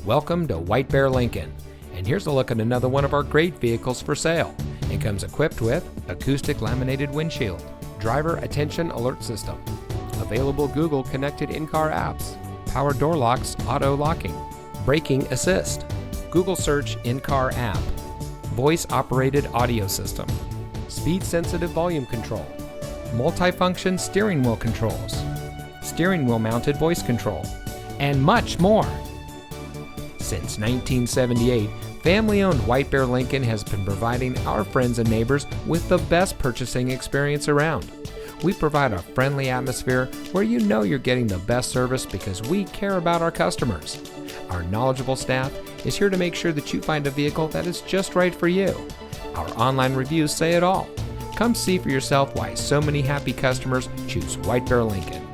Welcome to White Bear Lincoln, and here's a look at another one of our great vehicles for sale. It comes equipped with acoustic laminated windshield, driver attention alert system, available Google connected in-car apps, power door locks auto locking, braking assist, Google search in-car app, voice operated audio system, speed sensitive volume control, multifunction steering wheel controls, steering wheel mounted voice control, and much more. Since 1978, family-owned White Bear Lincoln has been providing our friends and neighbors with the best purchasing experience around. We provide a friendly atmosphere where you know you're getting the best service because we care about our customers. Our knowledgeable staff is here to make sure that you find a vehicle that is just right for you. Our online reviews say it all. Come see for yourself why so many happy customers choose White Bear Lincoln.